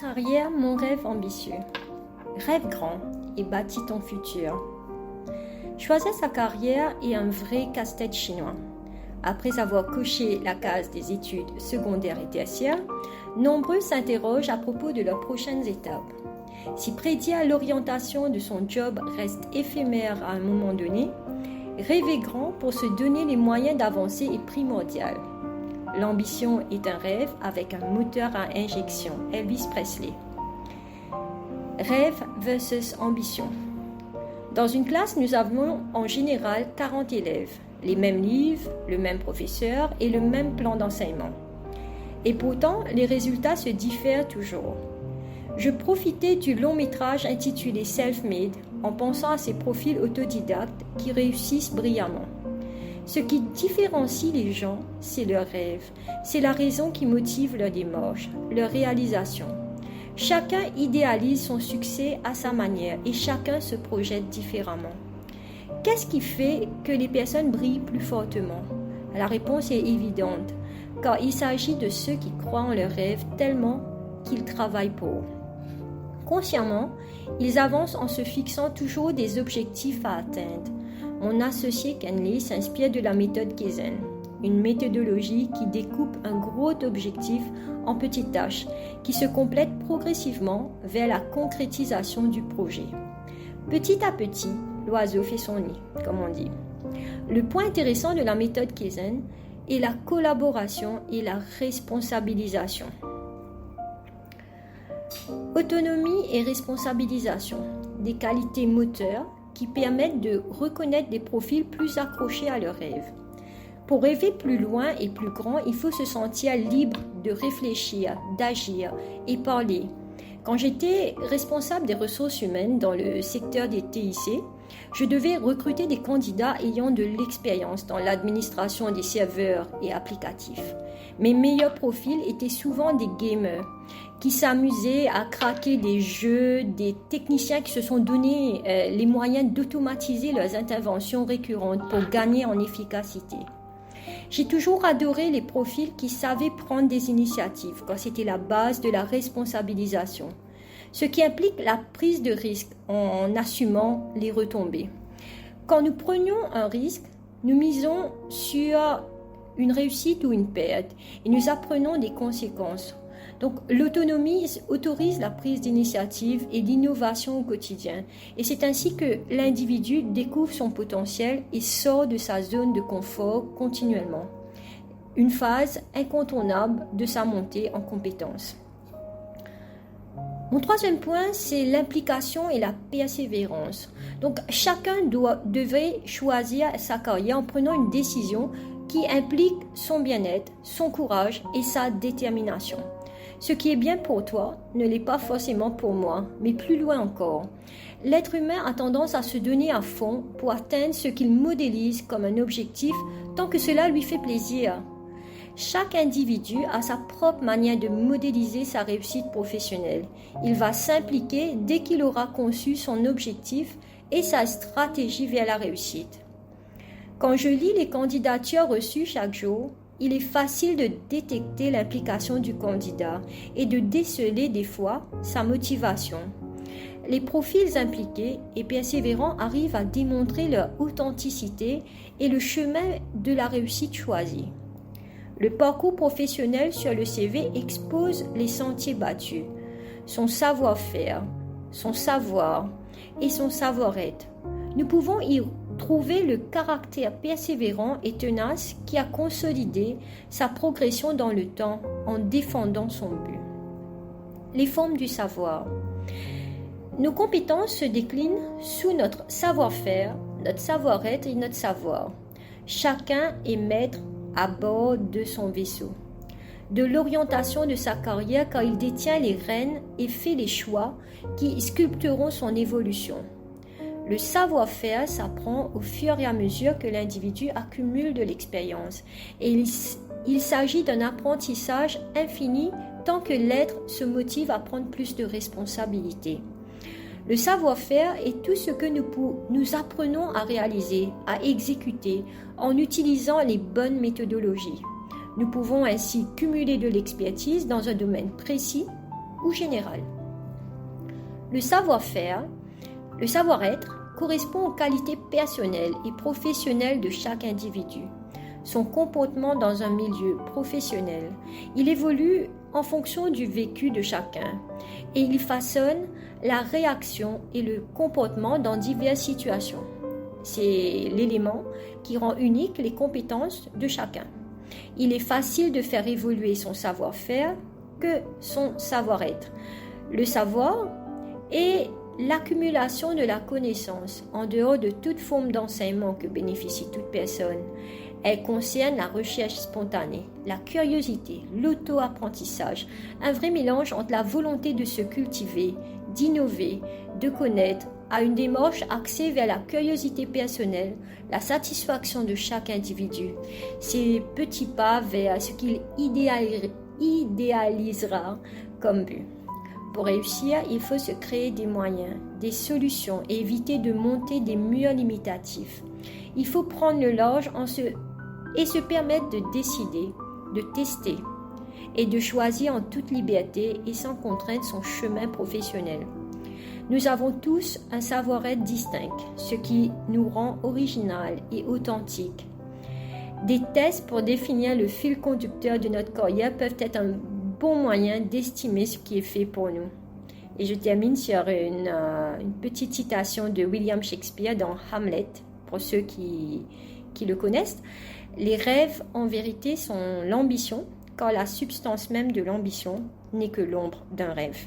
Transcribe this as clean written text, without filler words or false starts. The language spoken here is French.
carrière, mon rêve ambitieux. Rêve grand et bâtis ton futur. Choisir sa carrière est un vrai casse-tête chinois. Après avoir coché la case des études secondaires et tertiaires, nombreux s'interrogent à propos de leurs prochaines étapes. Si prédire l'orientation de son job reste éphémère à un moment donné, rêver grand pour se donner les moyens d'avancer est primordial. L'ambition est un rêve avec un moteur à injection. Elvis Presley. Rêve versus ambition. Dans une classe, nous avons en général 40 élèves, les mêmes livres, le même professeur et le même plan d'enseignement. Et pourtant, les résultats se diffèrent toujours. Je profitais du long métrage intitulé Self-Made en pensant à ces profils autodidactes qui réussissent brillamment. Ce qui différencie les gens, c'est leur rêve, c'est la raison qui motive leur démarche, leur réalisation. Chacun idéalise son succès à sa manière et chacun se projette différemment. Qu'est-ce qui fait que les personnes brillent plus fortement? La réponse est évidente, car il s'agit de ceux qui croient en leurs rêves tellement qu'ils travaillent pour. Consciemment, ils avancent en se fixant toujours des objectifs à atteindre. Mon associé Ken Lee s'inspire de la méthode Kaizen, une méthodologie qui découpe un gros objectif en petites tâches qui se complètent progressivement vers la concrétisation du projet. Petit à petit, l'oiseau fait son nid, comme on dit. Le point intéressant de la méthode Kaizen est la collaboration et la responsabilisation. Autonomie et responsabilisation, des qualités moteurs qui permettent de reconnaître des profils plus accrochés à leurs rêves. Pour rêver plus loin et plus grand, il faut se sentir libre de réfléchir, d'agir et parler. Quand j'étais responsable des ressources humaines dans le secteur des TIC, je devais recruter des candidats ayant de l'expérience dans l'administration des serveurs et applicatifs. Mes meilleurs profils étaient souvent des gamers qui s'amusaient à craquer des jeux, des techniciens qui se sont donné les moyens d'automatiser leurs interventions récurrentes pour gagner en efficacité. J'ai toujours adoré les profils qui savaient prendre des initiatives, car c'était la base de la responsabilisation, ce qui implique la prise de risque en assumant les retombées. Quand nous prenions un risque, nous misons sur une réussite ou une perte et nous apprenons des conséquences. Donc l'autonomie autorise la prise d'initiative et l'innovation au quotidien. Et c'est ainsi que l'individu découvre son potentiel et sort de sa zone de confort continuellement. Une phase incontournable de sa montée en compétences. Mon troisième point, c'est l'implication et la persévérance. Donc chacun devrait choisir sa carrière en prenant une décision qui implique son bien-être, son courage et sa détermination. Ce qui est bien pour toi ne l'est pas forcément pour moi, mais plus loin encore. L'être humain a tendance à se donner à fond pour atteindre ce qu'il modélise comme un objectif tant que cela lui fait plaisir. Chaque individu a sa propre manière de modéliser sa réussite professionnelle. Il va s'impliquer dès qu'il aura conçu son objectif et sa stratégie vers la réussite. Quand je lis les candidatures reçues chaque jour, il est facile de détecter l'implication du candidat et de déceler des fois sa motivation. Les profils impliqués et persévérants arrivent à démontrer leur authenticité et le chemin de la réussite choisie. Le parcours professionnel sur le CV expose les sentiers battus, son savoir-faire, son savoir et son savoir-être. Nous pouvons y trouver le caractère persévérant et tenace qui a consolidé sa progression dans le temps en défendant son but. Les formes du savoir. Nos compétences se déclinent sous notre savoir-faire, notre savoir-être et notre savoir. Chacun est maître à bord de son vaisseau. De l'orientation de sa carrière car il détient les rênes et fait les choix qui sculpteront son évolution. Le savoir-faire s'apprend au fur et à mesure que l'individu accumule de l'expérience et il s'agit d'un apprentissage infini tant que l'être se motive à prendre plus de responsabilités. Le savoir-faire est tout ce que nous apprenons à réaliser, à exécuter en utilisant les bonnes méthodologies. Nous pouvons ainsi cumuler de l'expertise dans un domaine précis ou général. Le savoir-faire, le savoir-être correspond aux qualités personnelles et professionnelles de chaque individu. Son comportement dans un milieu professionnel, il évolue en fonction du vécu de chacun et il façonne la réaction et le comportement dans diverses situations. C'est l'élément qui rend unique les compétences de chacun. Il est facile de faire évoluer son savoir-faire que son savoir-être. Le savoir est l'accumulation de la connaissance en dehors de toute forme d'enseignement que bénéficie toute personne. Elle concerne la recherche spontanée, la curiosité, l'auto-apprentissage, un vrai mélange entre la volonté de se cultiver, d'innover, de connaître, à une démarche axée vers la curiosité personnelle, la satisfaction de chaque individu. Ces petits pas vers ce qu'il idéalisera comme but. Pour réussir, il faut se créer des moyens, des solutions et éviter de monter des murs limitatifs. Il faut prendre le large et se permettre de décider, de tester et de choisir en toute liberté et sans contrainte son chemin professionnel. Nous avons tous un savoir-être distinct, ce qui nous rend original et authentique. Des tests pour définir le fil conducteur de notre carrière peuvent être un bon moyen d'estimer ce qui est fait pour nous. Et je termine sur une petite citation de William Shakespeare dans Hamlet, pour ceux qui le connaissent. Les rêves, en vérité, sont l'ambition, car la substance même de l'ambition n'est que l'ombre d'un rêve.